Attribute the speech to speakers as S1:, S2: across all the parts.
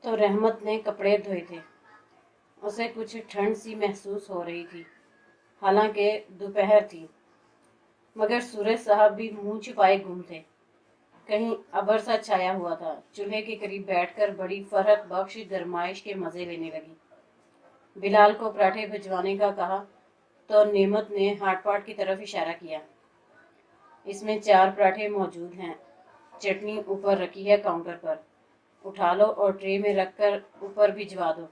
S1: तो रहमत ने कपड़े धोए थे। उसे कुछ ठंड सी महसूस हो रही थी, हालांकि दोपहर थी, मगर सूरज साहब भी मुंह छुपाए गुम थे। कहीं अबर सा छाया हुआ था। चूल्हे के करीब बैठकर बड़ी फरहत बख्श गरमाइश के मजे लेने लगी। बिलाल को पराठे भिजवाने का कहा तो नेमत ने हाटपाट की तरफ इशारा किया। इसमें 4 पराठे मौजूद हैं। चटनी ऊपर रखी है काउंटर पर, उठा लो और ट्रे में रखकर ऊपर भिजवा दो।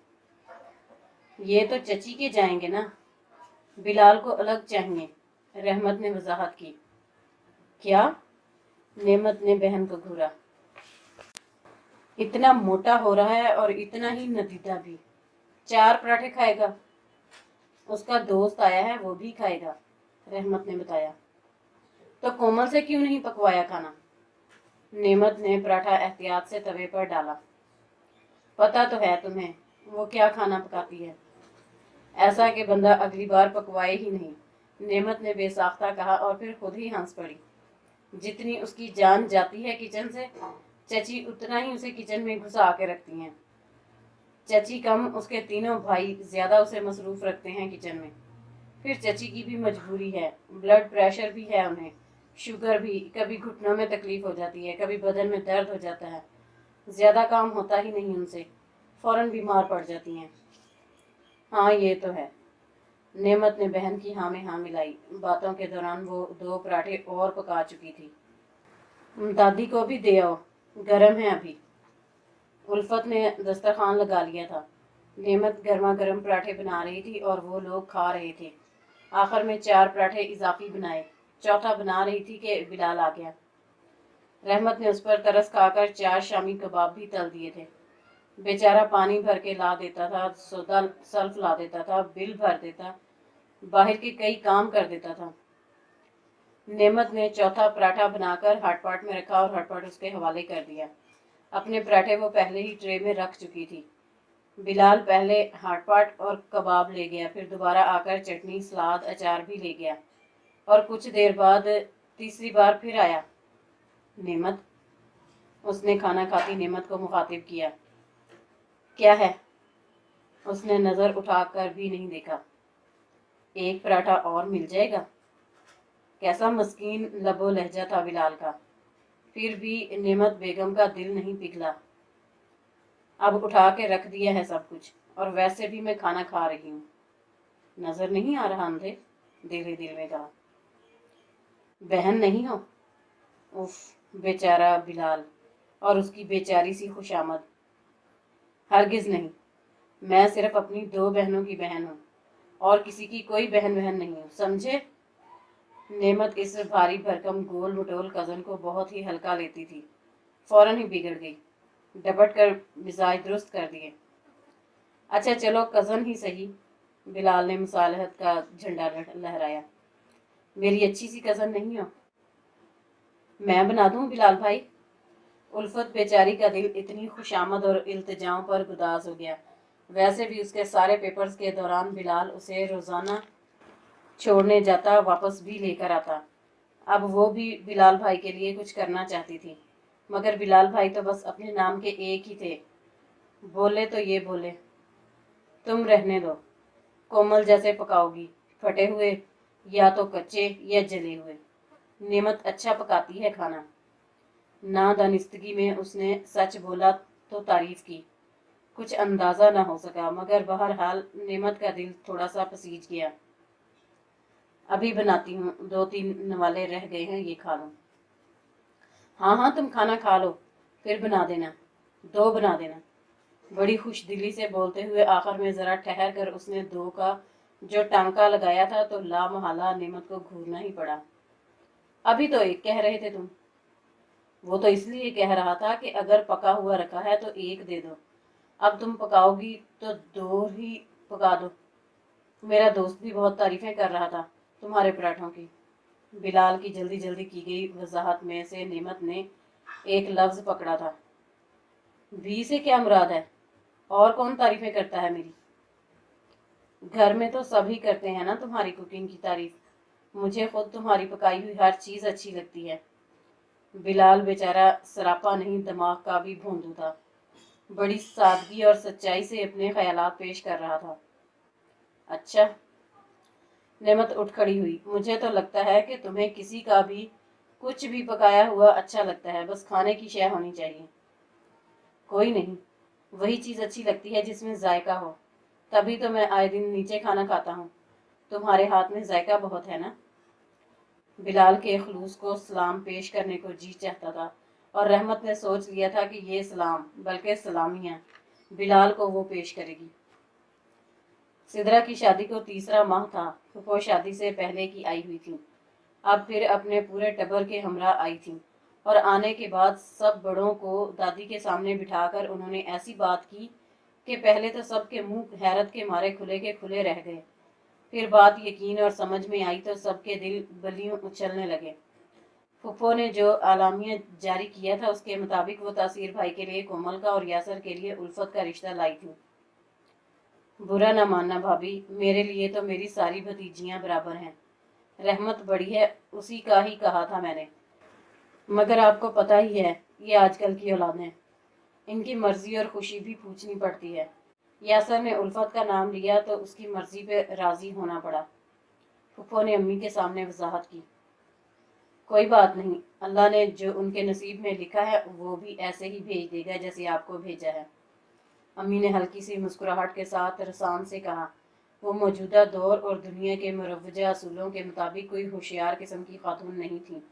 S1: ये तो चची के जाएंगे ना, बिलाल को अलग चाहिए, रहमत ने वजाहत की। क्या? नेमत ने बहन को घूरा। इतना मोटा हो रहा है और इतना ही नदीदा भी। 4 पराठे खाएगा? उसका दोस्त आया है, वो भी खाएगा, रहमत ने बताया। तो कोमल से क्यों नहीं पकवाया खाना? नेमत ने पराठा एहतियात से तवे पर डाला। पता तो है तुम्हें वो क्या खाना पकाती है, ऐसा कि बंदा अगली बार पकवाए ही नहीं, नेमत ने बेसाख्ता कहा और फिर खुद ही हंस पड़ी। जितनी उसकी जान जाती है किचन से, चची उतना ही उसे किचन में घुसा के रखती हैं। चची कम, उसके तीनों भाई ज्यादा उसे मसरूफ रखते हैं किचन में। फिर चची की भी मजबूरी है, ब्लड प्रेशर भी है उन्हें, शुगर भी, कभी घुटनों में तकलीफ हो जाती है, कभी बदन में दर्द हो जाता है। ज्यादा काम होता ही नहीं उनसे, फौरन बीमार पड़ जाती हैं। हाँ ये तो है, नेमत ने बहन की हाँ में हाँ मिलाई। बातों के दौरान वो 2 पराठे और पका चुकी थी। दादी को भी दे आओ, गरम है अभी। उल्फत ने दस्तरखान लगा लिया था। नेमत गर्मा गर्म पराठे बना रही थी और वो लोग खा रहे थे। आखिर में 4 पराठे इजाफी बनाए। चौथा बना रही थी कि बिलाल आ गया। रहमत ने उस पर तरस खाकर 4 शामी कबाब भी तल दिए थे। बेचारा पानी भर के ला देता था, सौदा सल्फ ला देता था, बिल भर देता, बाहर के कई काम कर देता था। नेमत ने चौथा पराठा बनाकर हाटपाट में रखा और हाटपाट उसके हवाले कर दिया। अपने पराठे वो पहले ही ट्रे में रख चुकी थी। बिलाल पहले हाटपाट और कबाब ले गया, फिर दोबारा आकर चटनी, सलाद, अचार भी ले गया और कुछ देर बाद तीसरी बार फिर आया। नेमत, उसने खाना खाती नेमत को मुखातिब किया। क्या है? उसने नजर उठाकर भी नहीं देखा। 1 पराठा और मिल जाएगा? कैसा मस्कीन लबो लहजा था बिलाल का। फिर भी नेमत बेगम का दिल नहीं पिघला। अब उठा के रख दिया है सब कुछ, और वैसे भी मैं खाना खा रही हूँ। नजर नहीं आ रहा अंधे? दिल ही दिल में कहा। बहन नहीं हो? उफ, बेचारा बिलाल और उसकी बेचारी सी खुशामद। हरगिज नहीं, मैं सिर्फ अपनी 2 बहनों की बहन हूँ और किसी की कोई बहन नहीं हूँ, समझे? नेमत इस भारी भरकम गोल मटोल कजन को बहुत ही हल्का लेती थी। फौरन ही बिगड़ गई, डबट कर मिजाज दुरुस्त कर दिए। अच्छा चलो कजन ही सही, बिलाल ने मुसालहत का झंडा लहराया। मेरी अच्छी सी कजन नहीं हो? मैं बना दूं बिलाल भाई? उल्फत बेचारी का दिल इतनी खुशामद और इल्तिजाओं पर गुदाज हो गया। वैसे भी उसके सारे पेपर्स के दौरान बिलाल उसे रोजाना छोड़ने जाता, वापस भी लेकर आता। अब वो भी बिलाल भाई के लिए कुछ करना चाहती थी, मगर बिलाल भाई तो बस अपने नाम के एक ही थे। बोले तो ये बोले, तुम रहने दो, कोमल जैसे पकाओगी, फटे हुए या तो कच्चे या जले हुए। नेमत अच्छा पकाती है खाना। ना दानिस्तगी में उसने सच बोला तो तारीफ की। कुछ अंदाजा ना हो सका, मगर बहरहाल नेमत का दिल थोड़ा सा पसीज गया। अभी बनाती हूँ, 2-3 नवाले रह गए हैं, ये खा लो। हाँ हाँ तुम खाना खा लो, फिर बना देना, 2 बना देना। बड़ी खुश दिली से बोलते हुए आखिर में जरा ठहर कर उसने 2 का जो टांका लगाया था तो ला महला नेमत को घूरना ही पड़ा। अभी तो 1 कह रहे थे तुम? वो तो इसलिए कह रहा था कि अगर पका हुआ रखा है तो 1 दे दो, अब तुम पकाओगी तो 2 ही पका दो। मेरा दोस्त भी बहुत तारीफें कर रहा था तुम्हारे पराठों की। बिलाल की जल्दी जल्दी की गई वजाहत में से नेमत ने एक लफ्ज पकड़ा था। भी से क्या मुराद है? और कौन तारीफें करता है मेरी? घर में तो सभी करते हैं ना तुम्हारी कुकिंग की तारीफ। मुझे खुद तुम्हारी पकाई हुई हर चीज अच्छी लगती है। बिलाल बेचारा सरापा नहीं, दिमाग का भी भोंदू था। बड़ी सादगी और सच्चाई से अपने ख्यालात पेश कर रहा था। अच्छा। नेमत उठ खड़ी हुई। मुझे तो लगता है कि तुम्हें किसी का भी कुछ भी पकाया हुआ अच्छा लगता है, बस खाने की शय होनी चाहिए। कोई नहीं, वही चीज़ अच्छी लगती है जिसमें जायका हो, तभी तो मैं आए दिन नीचे खाना खाता हूँ। तुम्हारे हाथ में जायका बहुत है ना। बिलाल के खलूस को सलाम पेश करने को जी चाहता था, और रहमत ने सोच लिया था कि ये सलाम बल्कि सलामियाँ बिलाल को वो पेश करेगी। सिदरा की शादी को 3रा माह था। वो शादी से पहले की आई हुई थी, अब फिर अपने पूरे टबर के हमरा आई थी, और आने के बाद सब बड़ों को दादी के सामने बिठाकर उन्होंने ऐसी बात की कि पहले तो सबके मुंह हैरत के मारे खुले के खुले रह गए। फिर बात यकीन और समझ में आई तो सबके दिल बलियों उछलने लगे। फुप्पो ने जो आलामिया जारी किया था उसके मुताबिक वो तासीर भाई के लिए कोमल का और यासर के लिए उल्फत का रिश्ता लाई थी। बुरा न मानना भाभी, मेरे लिए तो मेरी सारी भतीजियां बराबर हैं। रहमत बड़ी है, उसी का ही कहा था मैंने। मगर आपको पता ही है ये आजकल की औलादें, इनकी मर्जी और खुशी भी पूछनी पड़ती है। यासर ने उल्फत का नाम लिया तो उसकी मर्जी पे राजी होना पड़ा। फुप्पो ने अम्मी के सामने वजाहत की। कोई बात नहीं, अल्लाह ने जो उनके नसीब में लिखा है वो भी ऐसे ही भेज देगा जैसे आपको भेजा है। अम्मी ने हल्की सी मुस्कुराहट के साथ रसान से कहा। वो मौजूदा दौर और दुनिया के मुरव्वजा असूलों के मुताबिक कोई होशियार किस्म की खातून नहीं थी,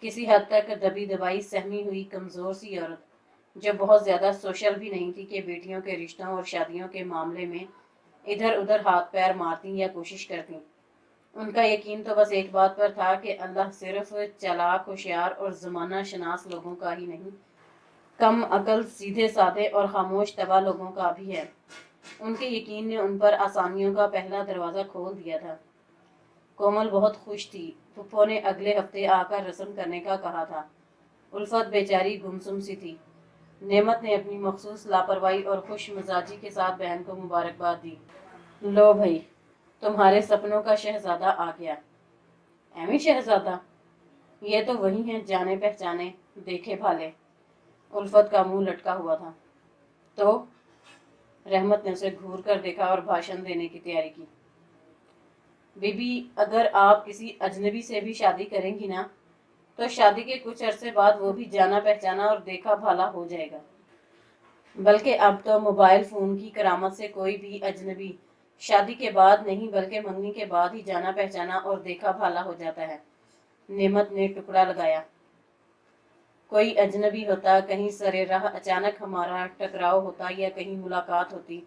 S1: किसी हद तक दबी दबाई सहमी हुई कमज़ोर सी औरत, जो बहुत ज़्यादा सोशल भी नहीं थी कि बेटियों के रिश्तों और शादियों के मामले में इधर उधर हाथ पैर मारती या कोशिश करती। उनका यकीन तो बस एक बात पर था कि अल्लाह सिर्फ चालाक होशियार और ज़माना शनास लोगों का ही नहीं, कम अकल सीधे साधे और खामोश तबा लोगों का भी है। उनके यकीन ने उन पर आसानियों का पहला दरवाज़ा खोल दिया था। कोमल बहुत खुश थी। फुप्पो ने अगले हफ्ते आकर रस्म करने का कहा था। उल्फत बेचारी गुमसुम सी थी। नेमत ने अपनी मखसूस लापरवाही और खुश मिजाजी के साथ बहन को मुबारकबाद दी। लो भाई, तुम्हारे सपनों का शहजादा आ गया। एमी शहजादा? ये तो वही हैं जाने पहचाने देखे भाले। उल्फत का मुंह लटका हुआ था। तो रहमत ने उसे घूर कर देखा और भाषण देने की तैयारी की। बीबी, अगर आप किसी अजनबी से भी शादी करेंगी ना, तो शादी के कुछ अरसे बाद वो भी जाना पहचाना और देखा भाला हो जाएगा। बल्कि अब तो मोबाइल फ़ोन की करामत से कोई भी अजनबी शादी के बाद नहीं बल्कि मंगनी के बाद ही जाना पहचाना और देखा भाला हो जाता है। नेमत ने टुकड़ा लगाया। कोई अजनबी होता, कहीं सरे राह अचानक हमारा टकराव होता या कहीं मुलाकात होती,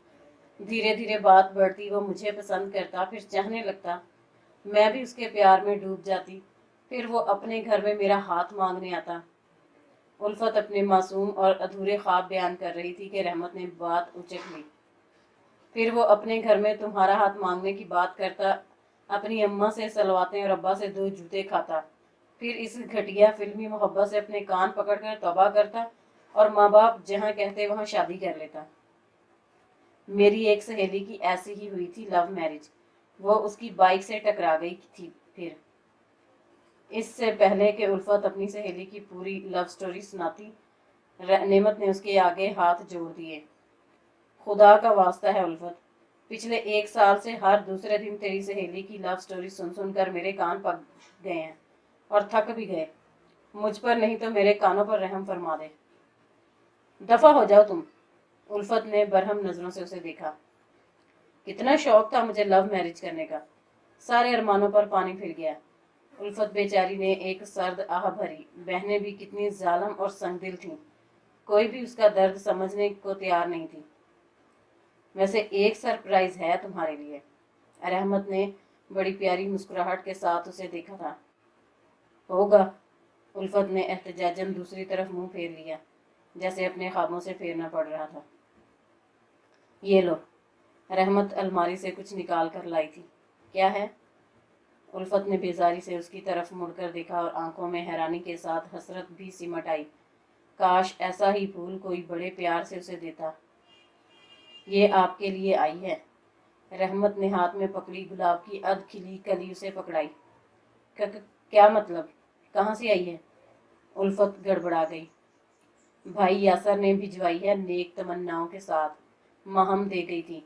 S1: धीरे धीरे बात बढ़ती, वो मुझे पसंद करता, फिर चाहने लगता, मैं भी उसके प्यार में डूब जाती, फिर वो अपने घर में मेरा हाथ मांगने आता। उल्फत अपने मासूम और अधूरे ख्वाब बयान कर रही थी कि रहमत ने बात उचक ली। फिर वो अपने घर में तुम्हारा हाथ मांगने की बात करता, अपनी अम्मा से सलवातें और अब्बा से 2 जूते खाता, फिर इस घटिया फिल्मी मोहब्बत से अपने कान पकड़कर तौबा करता और माँ बाप जहाँ कहते वहाँ शादी कर लेता। मेरी एक सहेली की ऐसी ही हुई थी लव मैरिज। वो उसकी बाइक से टकरा गई थी। फिर इससे पहले कि उल्फत अपनी सहेली की पूरी लव स्टोरी सुनाती, नेमत ने उसके आगे हाथ जोड़ दिए। खुदा का वास्ता है उल्फत, पिछले 1 साल से हर दूसरे दिन तेरी सहेली की लव स्टोरी सुन सुन कर मेरे कान पक गए हैं और थक भी गए। मुझ पर नहीं तो मेरे कानों पर रहम फरमा दे। दफा हो जाओ तुम। उल्फत ने बरहम नजरों से उसे देखा। कितना शौक था मुझे लव मैरिज करने का, सारे अरमानों पर पानी फिर गया। उल्फत बेचारी ने एक सर्द आह भरी। बहनें भी कितनी जालम और संगदिल थीं, कोई भी उसका दर्द समझने को तैयार नहीं थी। वैसे एक सरप्राइज है तुम्हारे लिए। रहमत ने बड़ी प्यारी मुस्कुराहट के साथ उसे देखा था। होगा। उल्फत ने एहतजाजन दूसरी तरफ मुंह फेर लिया, जैसे अपने ख्वाबों से फेरना पड़ रहा था। ये लो। रहमत अलमारी से कुछ निकाल कर लाई थी। क्या है? उल्फत ने बेजारी से उसकी तरफ मुड़कर देखा और आंखों में हैरानी के साथ हसरत भी सिमट आई। काश ऐसा ही फूल कोई बड़े प्यार से उसे देता। ये आपके लिए आई है। रहमत ने हाथ में पकड़ी गुलाब की अध खिली कली उसे पकड़ाई। क्या मतलब? कहाँ से आई है? उल्फत गड़बड़ा गई। भाई यासर ने भिजवाई है नेक तमन्नाओं के साथ। महम दे गई थी।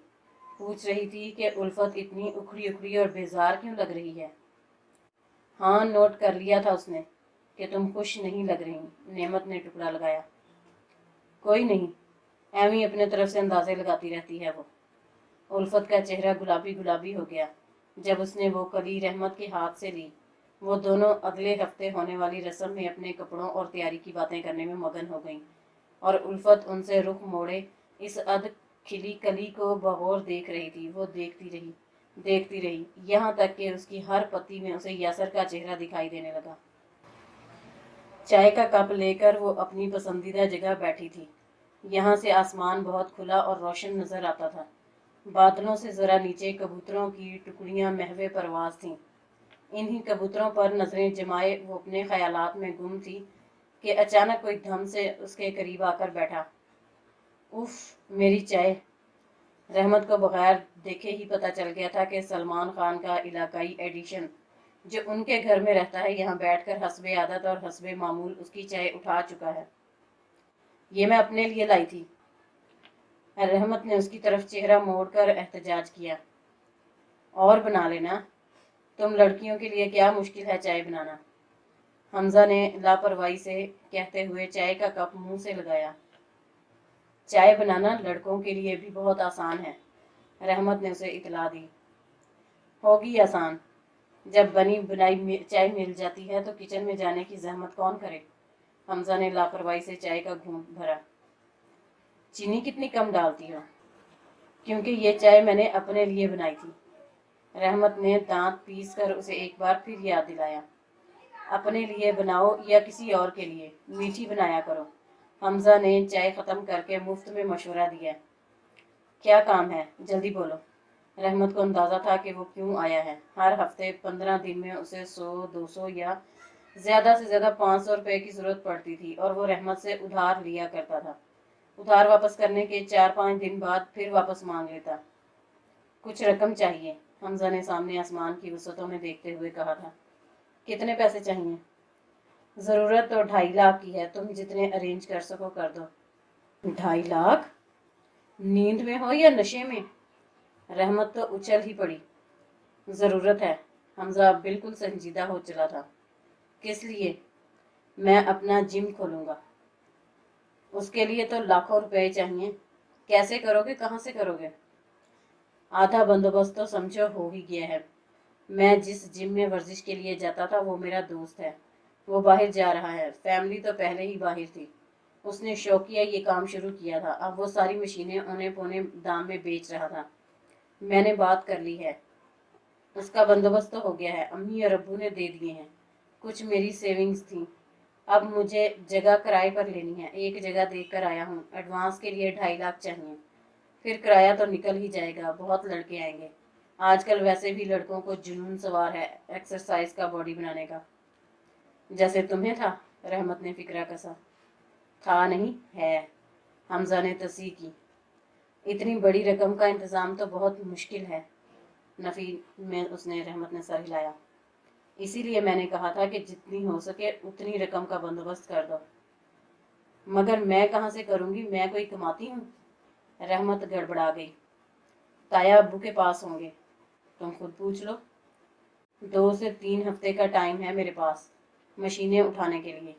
S1: पूछ रही थी कि उल्फत इतनी उखड़ी उखड़ी और बेजार क्यों लग रही है। हाँ, नोट कर लिया था उसने कि तुम खुश नहीं लग रही। नेमत ने टुकड़ा लगाया। कोई नहीं, एमी अपने तरफ से अंदाजे लगाती रहती है वो। उल्फत का चेहरा गुलाबी गुलाबी हो गया जब उसने वो कली रहमत के हाथ से ली। वो दोनों अगले हफ्ते होने वाली रस्म में अपने कपड़ों और तैयारी की बातें करने में मगन हो गईं और उल्फत उनसे रुख मोड़े इस अध खिली कली को बगौर देख रही थी। वो देखती रही यहाँ तक कि उसकी हर पत्ती में उसे यासर का चेहरा दिखाई देने लगा। चाय का कप लेकर वो अपनी पसंदीदा जगह बैठी थी। यहाँ से आसमान बहुत खुला और रोशन नजर आता था। बादलों से जरा नीचे कबूतरों की टुकड़ियां महवे परवाज थीं। इन्हीं कबूतरों पर नजरें जमाए वो अपने ख्यालात में गुम थी कि अचानक कोई धम से उसके करीब आकर बैठा। उफ, मेरी चाय। रहमत को बगैर देखे ही पता चल गया था कि सलमान खान का इलाकाई एडिशन जो उनके घर में रहता है यहाँ बैठकर हस्बे आदत और हस्बे मामूल उसकी चाय उठा चुका है। ये मैं अपने लिए लाई थी। रहमत ने उसकी तरफ चेहरा मोड़कर एहतजाज किया। और बना लेना, तुम लड़कियों के लिए क्या मुश्किल है चाय बनाना। हमजा ने लापरवाही से कहते हुए चाय का कप मुंह से लगाया। चाय बनाना लड़कों के लिए भी बहुत आसान है, रहमत ने उसे इतला दी। होगी आसान, जब बनी बनाई चाय मिल जाती है तो किचन में जाने की जहमत कौन करे। हमजा ने लापरवाही से चाय का घूंट भरा। चीनी कितनी कम डालती हो? क्योंकि ये चाय मैंने अपने लिए बनाई थी। रहमत ने दांत पीस कर उसे एक बार फिर याद दिलाया। अपने लिए बनाओ या किसी और के लिए, मीठी बनाया करो। हमजा ने चाय खत्म करके मुफ्त में मशवरा दिया। क्या काम है, जल्दी बोलो। रहमत को अंदाजा था कि वो क्यों आया है। हर हफ्ते 15 दिन में उसे 100-200 या ज्यादा से ज्यादा 500 रुपए की जरूरत पड़ती थी और वो रहमत से उधार लिया करता था। उधार वापस करने के 4-5 दिन बाद फिर वापस मांग लेता। कुछ रकम चाहिए, हमजा ने सामने आसमान की वसतों में देखते हुए कहा था। कितने पैसे चाहिए? जरूरत तो 2.5 लाख की है, तुम जितने अरेंज कर सको कर दो। 2.5 लाख? नींद में हो या नशे में? रहमत तो उछल ही पड़ी। जरूरत है। हमजा बिल्कुल संजीदा हो चला था। किस लिए? मैं अपना जिम खोलूंगा। उसके लिए तो लाखों रुपए चाहिए। कैसे करोगे, कहाँ से करोगे? आधा बंदोबस्त तो समझो हो ही गया है। मैं जिस जिम में वर्जिश के लिए जाता था वो मेरा दोस्त है। वो बाहर जा रहा है। फैमिली तो पहले ही बाहर थी। उसने शौकिया ये काम शुरू किया था। अब वो सारी मशीनें औने पौने दाम में बेच रहा था। मैंने बात कर ली है, उसका बंदोबस्त तो हो गया है। अम्मी और अब्बू ने दे दिए हैं। कुछ मेरी सेविंग्स थी। अब मुझे जगह किराए पर लेनी है। एक जगह देखकर आया हूँ। एडवांस के लिए 2.5 लाख चाहिए। फिर किराया तो निकल ही जाएगा। बहुत लड़के आएंगे। आजकल वैसे भी लड़कों को जुनून सवार है एक्सरसाइज का, बॉडी बनाने का। जैसे तुम्हें था, रहमत ने फिक्रा कसा। था नहीं, है, हमजा ने तस्दीक की। इतनी बड़ी रकम का इंतजाम तो बहुत मुश्किल है, नफी में उसने रहमत ने सर हिलाया। इसीलिए मैंने कहा था कि जितनी हो सके उतनी रकम का बंदोबस्त कर दो। मगर मैं कहाँ से करूँगी, मैं कोई कमाती हूँ? रहमत गड़बड़ा गई। ताया अब्बू के पास होंगे, तुम खुद पूछ लो। 2 से 3 हफ्ते का टाइम है मेरे पास मशीनें उठाने के लिए।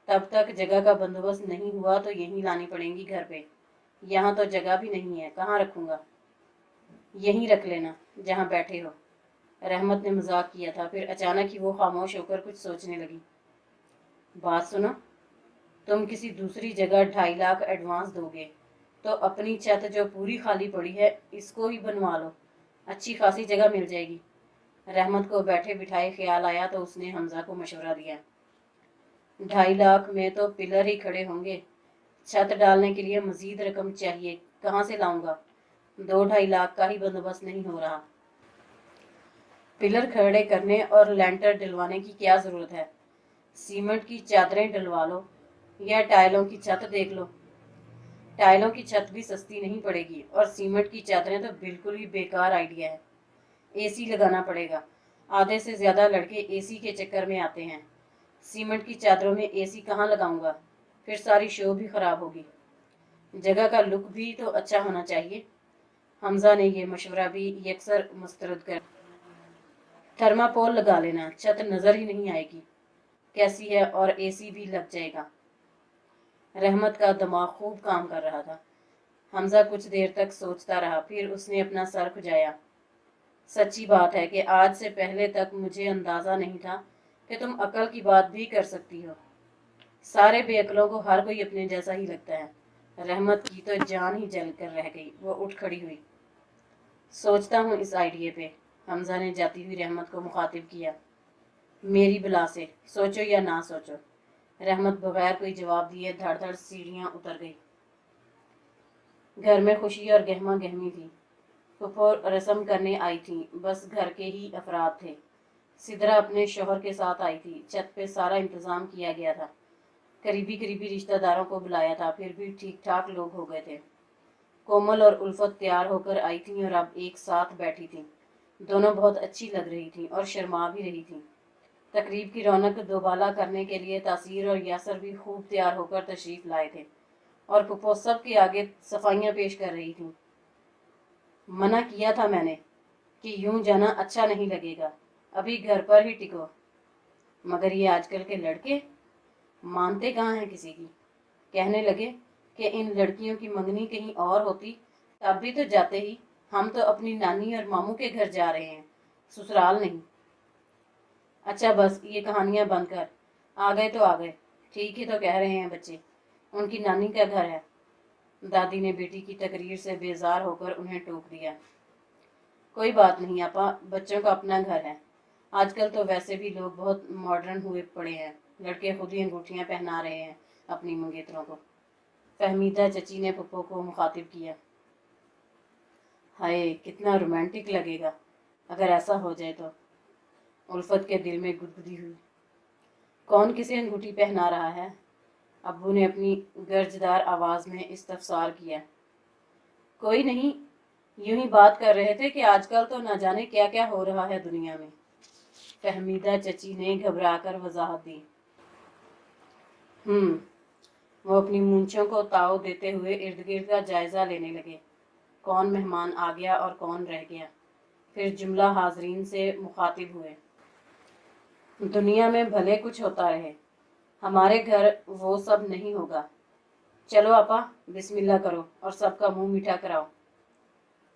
S1: तब तक जगह का बंदोबस्त नहीं हुआ तो यहीं लानी पड़ेंगी घर पे। यहाँ तो जगह भी नहीं है, कहाँ रखूँगा? यहीं रख लेना जहाँ बैठे हो। रहमत ने मजाक किया था, फिर अचानक ही वो खामोश होकर कुछ सोचने लगी। बात सुनो, तुम किसी दूसरी जगह 2.5 लाख एडवांस दोगे तो अपनी छत जो पूरी खाली पड़ी है इसको ही बनवा लो। अच्छी खासी जगह मिल जाएगी। रहमत को बैठे बिठाए ख्याल आया तो उसने हमजा को मशवरा दिया। 2.5 लाख में तो पिलर ही खड़े होंगे। छत डालने के लिए मजीद रकम चाहिए, कहाँ से लाऊंगा? 2-2.5 लाख का ही बंदोबस्त नहीं हो रहा। पिलर खड़े करने और लेंटर डलवाने की क्या जरूरत है? सीमेंट की चादरें डलवा लो या टाइलों की छत देख लो। टाइलों की छत भी सस्ती नहीं पड़ेगी और सीमेंट की चादरें तो बिल्कुल ही बेकार आइडिया है। एसी लगाना पड़ेगा। आधे से ज्यादा लड़के एसी के चक्कर में आते हैं। सीमेंट की चादरों में एसी कहाँ लगाऊंगा? फिर सारी शो भी खराब होगी। जगह का लुक भी तो अच्छा होना चाहिए। हमजा ने ये मशवरा भी यकसर मुस्तरद कर। थर्मापोल लगा लेना, छत नजर ही नहीं आएगी कैसी है, और एसी भी लग जाएगा। रहमत का दिमाग खूब काम कर रहा था। हमजा कुछ देर तक सोचता रहा, फिर उसने अपना सर खुजाया। सच्ची बात है कि आज से पहले तक मुझे अंदाजा नहीं था कि तुम अकल की बात भी कर सकती हो। सारे बेअकलों को हर कोई अपने जैसा ही लगता है। रहमत की तो जान ही जल कर रह गई। वो उठ खड़ी हुई। सोचता हूँ इस आइडिया पे, हमजा ने जाती हुई रहमत को मुखातिब किया। मेरी बला से, सोचो या ना सोचो। रहमत बगैर कोई जवाब दिए धड़ धड़ सीढ़ियां उतर गई। घर में खुशी और गहमा गहमी थी। फुफो रस्म करने आई थी, बस घर के ही अफराद थे। सिदरा अपने शोहर के साथ आई थी। छत पे सारा इंतजाम किया गया था। करीबी करीबी रिश्तेदारों को बुलाया था, फिर भी ठीक ठाक लोग हो गए थे। कोमल और उल्फत तैयार होकर आई थी और अब एक साथ बैठी थी। दोनों बहुत अच्छी लग रही थी और शर्मा भी रही थी। तकरीब की रौनक दोबाला करने के लिए तासीर और यासर भी खूब तैयार होकर तशरीफ लाए थे और फुफो सब के आगे सफाइयाँ पेश कर रही थी। मना किया था मैंने कि यूं जाना अच्छा नहीं लगेगा, अभी घर पर ही टिको। मगर ये आजकल के लड़के मानते कहाँ हैं किसी की। कहने लगे कि इन लड़कियों की मंगनी कहीं और होती तब भी तो जाते ही। हम तो अपनी नानी और मामू के घर जा रहे हैं, ससुराल नहीं। अच्छा बस ये कहानियां बंद कर, आ गए तो आ गए। ठीक ही तो कह रहे हैं बच्चे, उनकी नानी का घर है। दादी ने बेटी की तकरीर से बेजार होकर उन्हें टोक दिया। कोई बात नहीं आपा, बच्चों का अपना घर है। आजकल तो वैसे भी लोग बहुत मॉडर्न हुए पड़े हैं। लड़के खुद ही अंगूठियां पहना रहे हैं अपनी मंगेतरों को। फहमीदा चची ने पप्पो को मुखातिब किया। हाय कितना रोमांटिक लगेगा अगर ऐसा हो जाए तो। उल्फत के दिल में गुदगुदी हुई। कौन किसे अंगूठी पहना रहा है? अब्बू ने अपनी गर्जदार आवाज में इस्तफसार किया। कोई नहीं, यूं ही बात कर रहे थे कि आजकल तो न जाने क्या क्या हो रहा है दुनिया में। फहमीदा चची ने घबराकर वजाहत दी। वो अपनी मूंछों को ताव देते हुए इर्द गिर्द का जायजा लेने लगे। कौन मेहमान आ गया और कौन रह गया। फिर जुमला हाजरीन से मुखातिब हुए। दुनिया में भले कुछ होता रहे, हमारे घर वो सब नहीं होगा। चलो आपा बिस्मिल्लाह करो और सबका मुंह मीठा कराओ।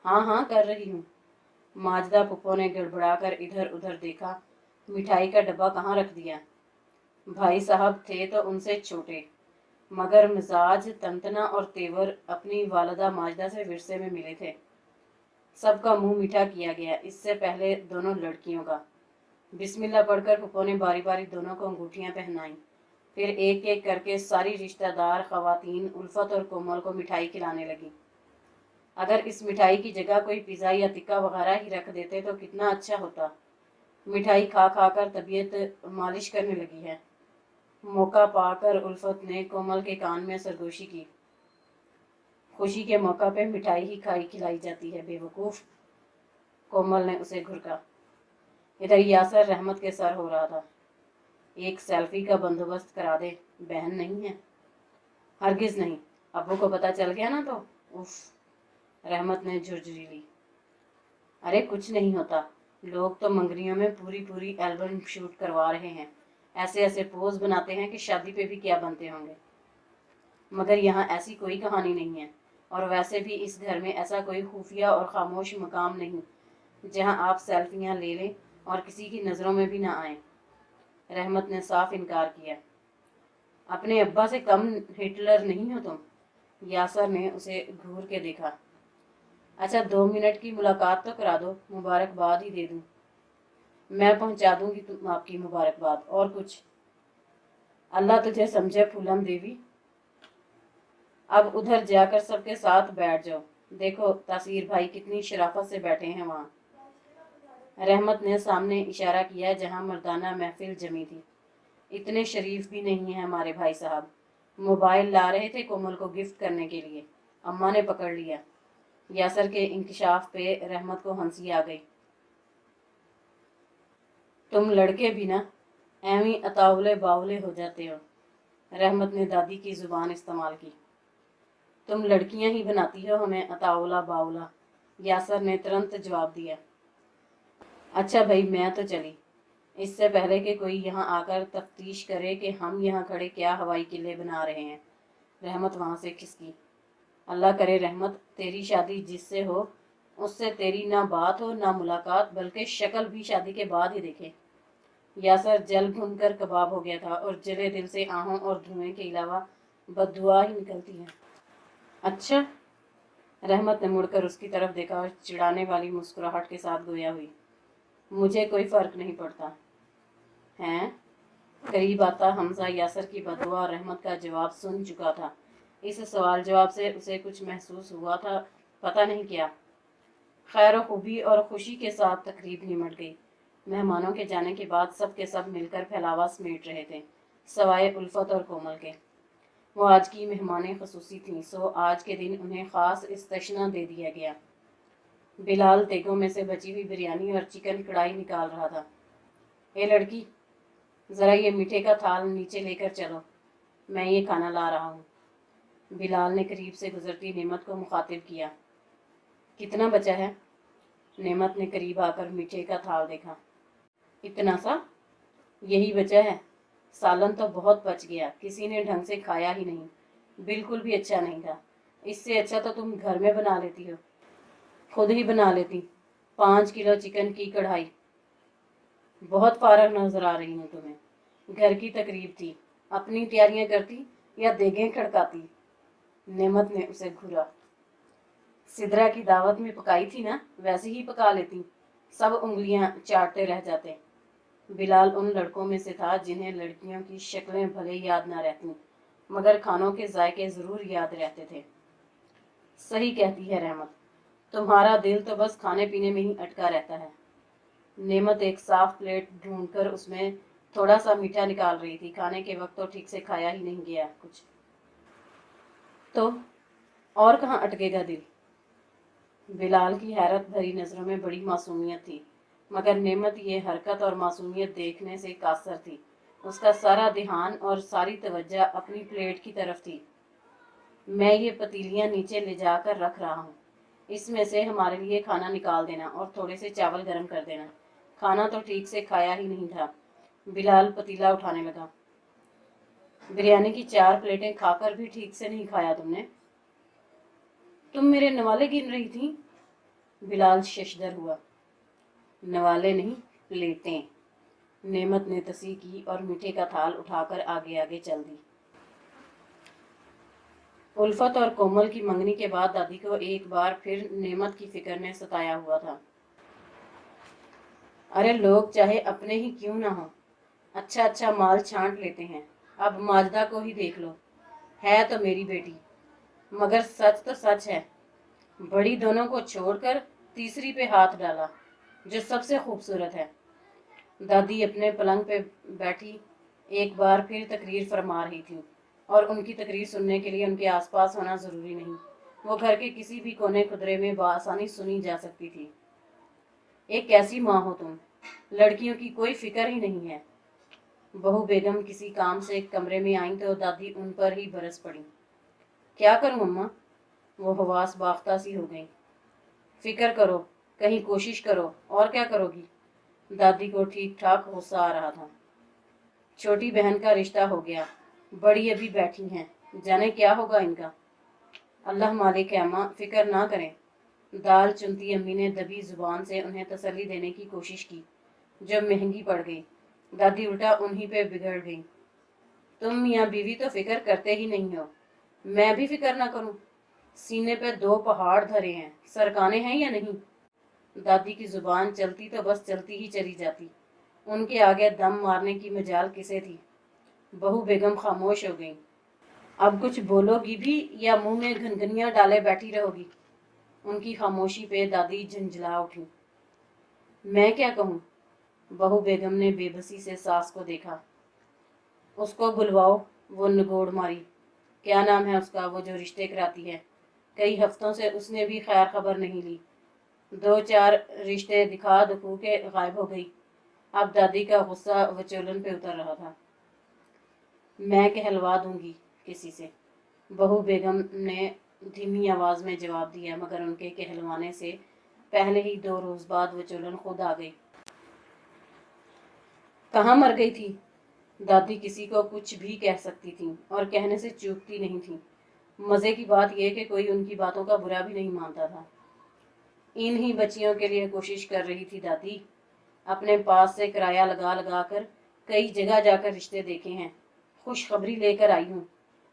S1: हाँ हाँ कर रही हूँ। माजदा पुप्पो ने गड़बड़ाकर इधर उधर देखा। मिठाई का डब्बा कहाँ रख दिया। भाई साहब थे तो उनसे छोटे, मगर मिजाज, तंतना और तेवर अपनी वालदा माजदा से विरसे में मिले थे। सबका मुंह मीठा किया गया, इससे पहले दोनों लड़कियों का। बिस्मिल्लाह पढ़कर पुप्पो ने बारी बारी दोनों को अंगूठियां पहनाई। फिर एक एक करके सारी रिश्तेदार खवातीन उल्फत और कोमल को मिठाई खिलाने लगी। अगर इस मिठाई की जगह कोई पिज़्ज़ा या टिक्का वगैरह ही रख देते तो कितना अच्छा होता। मिठाई खा खा कर तबीयत मालिश करने लगी है। मौका पाकर उल्फत ने कोमल के कान में सरगोशी की। खुशी के मौका पे मिठाई ही खाई खिलाई जाती है बेवकूफ़। कोमल ने उसे घुरका। इधर यासर रहमत के सर हो रहा था। एक सेल्फी का बंदोबस्त करा दे, बहन नहीं है। हरगिज नहीं, अब्बू को पता चल गया ना तो उफ। रहमत ने झुरझुरी ली। अरे कुछ नहीं होता, लोग तो मंगनियों में पूरी पूरी एल्बम शूट करवा रहे हैं। ऐसे ऐसे पोज बनाते हैं कि शादी पे भी क्या बनते होंगे। मगर यहाँ ऐसी कोई कहानी नहीं है, और वैसे भी इस घर में ऐसा कोई खुफिया और खामोश मकाम नहीं जहाँ आप सेल्फियाँ ले लें और किसी की नज़रों में भी ना आए। रहमत ने साफ इनकार किया। अपने अब्बा से कम हिटलर नहीं हो तुम। यासर ने उसे घूर के देखा। अच्छा 2 मिनट की मुलाकात तो करा दो, मुबारकबाद ही दे दूं। मैं पहुंचा दूंगी तुम आपकी मुबारकबाद, और कुछ। अल्लाह तुझे समझे फूलम देवी। अब उधर जाकर सबके साथ बैठ जाओ। देखो तासीर भाई कितनी शराफत से बैठे हैं वहाँ। रहमत ने सामने इशारा किया जहाँ मर्दाना महफिल जमी थी। इतने शरीफ भी नहीं है हमारे भाई साहब। मोबाइल ला रहे थे कोमल को गिफ्ट करने के लिए, अम्मा ने पकड़ लिया। यासर के इंकशाफ पे रहमत को हंसी आ गई। तुम लड़के भी ना एवी अतावले बावले हो जाते हो। रहमत ने दादी की जुबान इस्तेमाल की। तुम लड़कियां ही बनाती हो हमें अताउला बाउला, यासर ने तुरंत जवाब दिया। अच्छा भाई मैं तो चली, इससे पहले कि कोई यहाँ आकर तफ्तीश करे कि हम यहाँ खड़े क्या हवाई किले बना रहे हैं। रहमत वहाँ से खिसकी। अल्लाह करे रहमत तेरी शादी जिससे हो उससे तेरी ना बात हो ना मुलाकात, बल्कि शक्ल भी शादी के बाद ही देखे। यासर जल भुनकर कबाब हो गया था और जले दिल से आहों और धुएं के अलावा बददुआ ही निकलती है। अच्छा, रहमत ने मुड़कर उसकी तरफ देखा और चिढ़ाने वाली मुस्कुराहट के साथ गोया हुई। मुझे कोई फर्क नहीं पड़ता। हैं? करीब आता हमजा यासर की बददुआ और रहमत का जवाब सुन चुका था। इस सवाल जवाब से उसे कुछ महसूस हुआ था, पता नहीं क्या। खैर खूबी और खुशी के साथ तकरीब निमट गई। मेहमानों के जाने के बाद सब के सब मिलकर फैलावा समेट रहे थे, सवाए उल्फत और कोमल के। वो आज की मेहमानें खसूसी थीं, सो आज के दिन उन्हें ख़ास इस्तेशना दे दिया गया। बिलाल तेगों में से बची हुई बिरयानी और चिकन कढ़ाई निकाल रहा था। ए लड़की, ज़रा ये मीठे का थाल नीचे लेकर चलो, मैं ये खाना ला रहा हूँ। बिलाल ने करीब से गुजरती नेमत को मुखातिब किया। कितना बचा है? नेमत ने करीब आकर मीठे का थाल देखा। इतना सा? यही बचा है। सालन तो बहुत बच गया, किसी ने ढंग से खाया ही नहीं, बिल्कुल भी अच्छा नहीं था। इससे अच्छा तो तुम घर में बना लेती हो। खुद ही बना लेती। 5 किलो चिकन की कढ़ाई। बहुत फारग नजर आ रही हूँ तुम्हें। घर की तकरीब थी, अपनी तैयारियां करती या देगें खड़काती? नेमत ने उसे घूरा। सिदरा की दावत में पकाई थी ना, वैसे ही पका लेती, सब उंगलियां चाटते रह जाते। बिलाल उन लड़कों में से था जिन्हें लड़कियों की शक्लें भले याद ना रहती, मगर खानों के जायके जरूर याद रहते थे। सही कहती है रहमत, तुम्हारा दिल तो बस खाने पीने में ही अटका रहता है। नेमत एक साफ प्लेट ढूंढकर उसमें थोड़ा सा मीठा निकाल रही थी। खाने के वक्त तो ठीक से खाया ही नहीं गया कुछ। तो और कहाँ अटकेगा दिल? बिलाल की हैरत भरी नजरों में बड़ी मासूमियत थी, मगर नेमत ये हरकत और मासूमियत देखने से कासर थी। उसका सारा ध्यान और सारी तवज्जो अपनी प्लेट की तरफ थी। मैं ये पतीलियां नीचे ले जाकर रख रहा हूँ, इसमें से हमारे लिए खाना निकाल देना और थोड़े से चावल गर्म कर देना। खाना तो ठीक से खाया ही नहीं था। बिलाल पतीला उठाने लगा। बिरयानी की 4 प्लेटें खाकर भी ठीक से नहीं खाया तुमने। तुम मेरे नवाले गिन रही थी? बिलाल शशदर हुआ। नवाले नहीं, प्लेटें। नेमत ने तसी की और मीठे का थाल उठाकर आगे आगे चल दी। उल्फत और कोमल की मंगनी के बाद दादी को एक बार फिर नेमत की फिक्र ने सताया हुआ था। अरे लोग चाहे अपने ही क्यों ना हो, अच्छा अच्छा माल छांट लेते हैं। अब माजदा को ही देख लो, है तो मेरी बेटी, मगर सच तो सच है, बड़ी दोनों को छोड़कर तीसरी पे हाथ डाला, जो सबसे खूबसूरत है। दादी अपने पलंग पे बैठी एक बार फिर तकरीर फरमा रही थी, और उनकी तकरीर सुनने के लिए उनके आसपास होना ज़रूरी नहीं, वो घर के किसी भी कोने खुदरे में बआसानी सुनी जा सकती थी। एक कैसी माँ हो तुम, लड़कियों की कोई फिक्र ही नहीं है। बहू बेगम किसी काम से एक कमरे में आई तो दादी उन पर ही बरस पड़ी। क्या करूं अम्मा? वो हवास बाख्ता सी हो गई। फिक्र करो, कहीं कोशिश करो, और क्या करोगी? दादी को ठीक ठाक गुस्सा आ रहा था। छोटी बहन का रिश्ता हो गया, बड़ी अभी बैठी हैं, जाने क्या होगा इनका। अल्लाह मालिक है अम्मा, फिक्र ना करें। दाल चुनती अम्मी ने दबी जुबान से उन्हें तसल्ली देने की कोशिश की, जो महंगी पड़ गई। दादी उल्टा उन्हीं पे बिगड़ गई। तुम मियाँ बीवी तो फिक्र करते ही नहीं हो, मैं भी फिक्र ना करूं? सीने पे 2 पहाड़ धरे हैं, सरकाने हैं या नहीं? दादी की जुबान चलती तो बस चलती ही चली जाती, उनके आगे दम मारने की मजाल किसे थी। बहू बेगम खामोश हो गई। अब कुछ बोलोगी भी या मुंह में घनघनियां डाले बैठी रहोगी? उनकी खामोशी पे दादी झंझला उठी। मैं क्या कहूँ? बहू बेगम ने बेबसी से सास को देखा। उसको बुलवाओ, वो निगोड़ मारी। क्या नाम है उसका, वो जो रिश्ते कराती है? कई हफ्तों से उसने भी खैर खबर नहीं ली, 2-4 रिश्ते दिखा दुखू के गायब हो गई। अब दादी का गुस्सा वचोलन पे उतर रहा था। मैं कहलवा दूंगी किसी से, बहू बेगम ने धीमी आवाज में जवाब दिया, मगर उनके कहलवाने से पहले ही 2 रोज बाद वो चुलन खुद आ गई। कहाँ मर गई थी? दादी किसी को कुछ भी कह सकती थी और कहने से चूकती नहीं थी। मजे की बात यह कि कोई उनकी बातों का बुरा भी नहीं मानता था। इन्हीं बच्चियों के लिए कोशिश कर रही थी दादी। अपने पास से किराया लगा लगा कर कई जगह जाकर रिश्ते देखे हैं, खुशखबरी लेकर आई हूँ।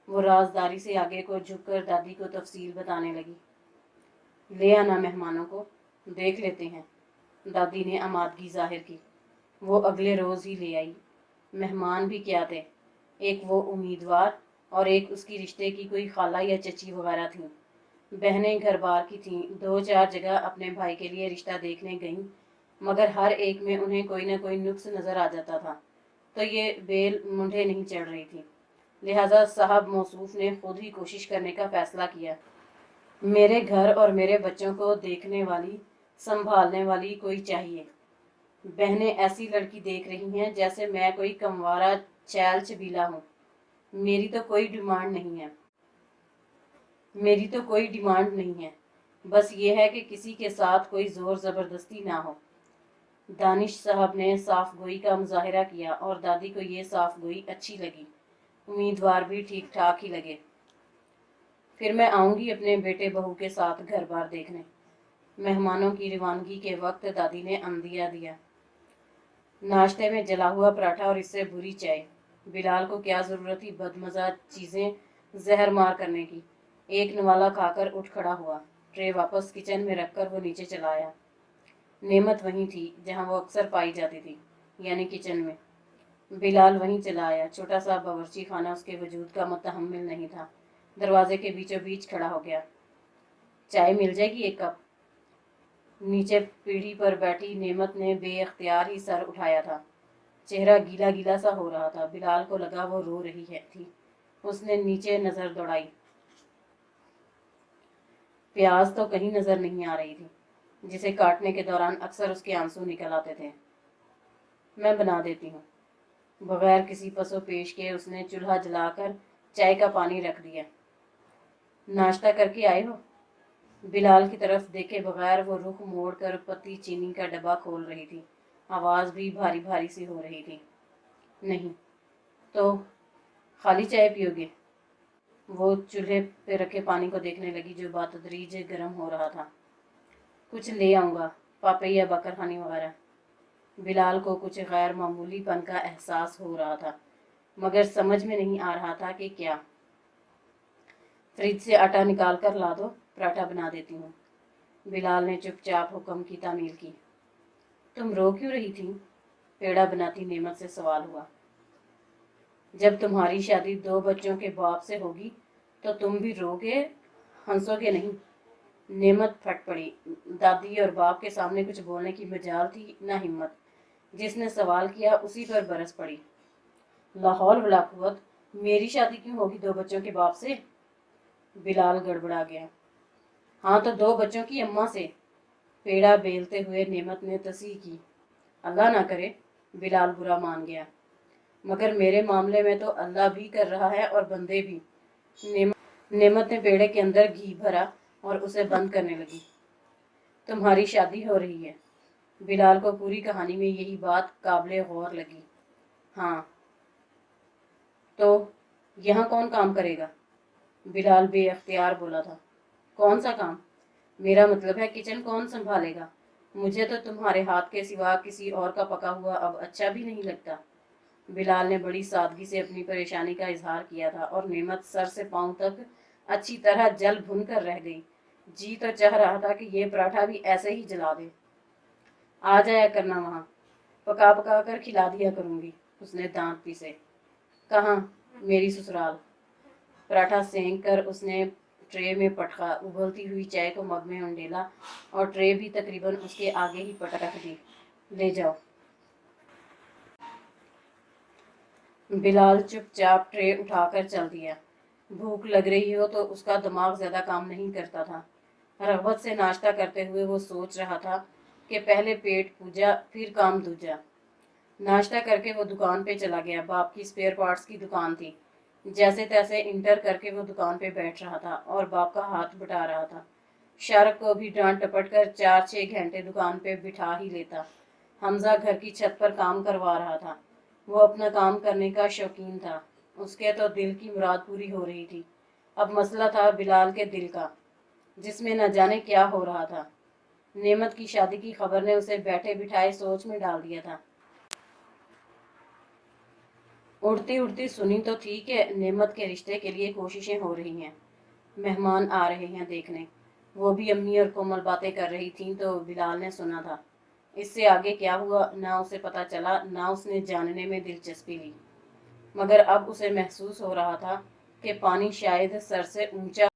S1: वो राजदारी से आगे को झुककर दादी को तफसील बताने लगी। ले आना मेहमानों को, देख लेते हैं, दादी ने आमादगी जाहिर की। वो अगले रोज ही ले आई। मेहमान भी क्या थे, एक वो उम्मीदवार और एक उसकी रिश्ते की कोई खाला या चची वगैरह थी। बहनें घर बार की थीं, 2-4 जगह अपने भाई के लिए रिश्ता देखने गईं, मगर हर एक में उन्हें कोई ना कोई नुक्स नजर आ जाता था, तो ये बेल मुंडे नहीं चढ़ रही थी। लिहाजा साहब मौसूफ ने खुद ही कोशिश करने का फैसला किया। मेरे घर और मेरे बच्चों को देखने वाली, संभालने वाली कोई चाहिए। बहनें ऐसी लड़की देख रही हैं जैसे मैं कोई कमवारा चैल चबीला हूँ। मेरी तो कोई डिमांड नहीं है, बस ये है कि किसी के साथ कोई जोर जबरदस्ती ना हो। दानिश साहब ने साफ गोई का मुजाहिरा किया और दादी को ये साफ गोई अच्छी लगी। उम्मीदवार भी ठीक ठाक ही लगे। फिर मैं आऊंगी अपने बेटे बहू के साथ घर बार देखने। मेहमानों की रवानगी के वक्त दादी ने अंदिया दिया। नाश्ते में जला हुआ पराठा और इससे बुरी चाय। बिलाल को क्या जरूरत थी बदमजा चीजें जहर मार करने की। एक नवाला खाकर उठ खड़ा हुआ। ट्रे वापस किचन में रखकर वो नीचे चला आया। नेमत वहीं थी जहां वो अक्सर पाई जाती थी, यानी किचन में। बिलाल वहीं चला आया। छोटा सा बावर्ची खाना उसके वजूद का मुतहम्मिल नहीं था। दरवाजे के बीचों बीच खड़ा हो गया। चाय मिल जाएगी 1 कप? नीचे पीढ़ी पर बैठी नेमत ने बेअख्तियार ही सर उठाया था। चेहरा गीला गीला सा हो रहा था। बिलाल को लगा वो रो रही थी। उसने नीचे नजर दौड़ाई। प्याज तो कहीं नजर नहीं आ रही थी, जिसे काटने के दौरान अक्सर उसके आंसू निकल आते थे। मैं बना देती हूँ। बगैर किसी पसो पेश के उसने चूल्हा जलाकर चाय का पानी रख दिया। नाश्ता करके आए हो? बिलाल की तरफ देखे बगैर वो रुख मोड़कर पत्ती चीनी का डब्बा खोल रही थी। आवाज भी भारी भारी सी हो रही थी। नहीं। तो खाली चाय पियोगे? वो चूल्हे पे रखे पानी को देखने लगी जो बातदरीज गर्म हो रहा था। कुछ ले आऊँगा, पापे या बकरखानी वगैरह। बिलाल को कुछ गैर मामूलीपन का एहसास हो रहा था, मगर समझ में नहीं आ रहा था कि क्या। फ्रिज से आटा निकाल कर ला दो, पराठा बना देती हूँ। बिलाल ने चुपचाप हुक्म की तामील की। तुम रो क्यों रही थी? पेड़ा बनाती नेमत से सवाल हुआ। जब तुम्हारी शादी 2 बच्चों के बाप से होगी तो तुम भी रोगे, हंसोगे नहीं। नेमत फट पड़ी। दादी और बाप के सामने कुछ बोलने की मजाल थी ना हिम्मत। जिसने सवाल किया उसी पर बरस पड़ी। लाहौल वला कुव्वत, मेरी शादी क्यों होगी 2 बच्चों के बाप से? बिलाल गड़बड़ा गया। हाँ तो 2 बच्चों की अम्मा से। पेड़ा बेलते हुए नेमत ने तस्वीर की। अल्लाह ना करे, बिलाल बुरा मान गया। मगर मेरे मामले में तो अल्लाह भी कर रहा है और बंदे भी। नेमत ने पेड़े के अंदर घी भरा और उसे बंद करने लगी। तुम्हारी शादी हो रही है। बिलाल को पूरी कहानी में यही बात काबिले गौर लगी। हाँ। तो यहाँ कौन काम करेगा? बिलाल बेअख्तियार बोला था। कौन सा काम? मेरा मतलब है किचन कौन संभालेगा? मुझे तो तुम्हारे हाथ के सिवा किसी और का पका हुआ अब अच्छा भी नहीं लगता। बिलाल ने बड़ी सादगी से अपनी परेशानी का इजहार किया था और नेमत सर से पांव तक अच्छी तरह जल भुन कर रह गई। जी तो चाह रहा था कि ये पराठा भी ऐसे ही जला दे। आ जाया करना वहाँ, पका पका कर खिला दिया करूँगी, उसने दांत पीसे। कहाँ? मेरी ससुराल। पराठा सेंक कर उसने ट्रे में पटका, उबलती हुई चाय को मग में उंडेला और ट्रे भी तकरीबन उसके आगे ही पटक दी। ले जाओ। बिलाल चुपचाप ट्रे उठाकर चल दिया। भूख लग रही हो तो उसका दिमाग ज्यादा काम नहीं करता था। रग़बत से नाश्ता करते हुए वो सोच रहा था कि पहले पेट पूजा फिर काम दूजा। नाश्ता करके वो दुकान पे चला गया। बाप की स्पेयर पार्ट्स की दुकान थी। जैसे तैसे इंटर करके वो दुकान पे बैठ रहा था और बाप का हाथ बटा रहा था। शारक को भी डांट टपट कर 4-6 घंटे दुकान पे बिठा ही लेता। हमजा घर की छत पर काम करवा रहा था। वो अपना काम करने का शौकीन था। उसके तो दिल की मुराद पूरी हो रही थी। अब मसला था बिलाल के दिल का, जिसमें न जाने क्या हो रहा था। नेमत की शादी की खबर ने उसे बैठे बिठाए सोच में डाल दिया था। उड़ती उड़ती सुनी तो थी कि नेमत के रिश्ते के लिए कोशिशें हो रही हैं, मेहमान आ रहे हैं देखने। वो भी अम्मी और कोमल बातें कर रही थीं तो बिलाल ने सुना था। इससे आगे क्या हुआ ना उसे पता चला, ना उसने जानने में दिलचस्पी ली। मगर अब उसे महसूस हो रहा था कि पानी शायद सर से ऊंचा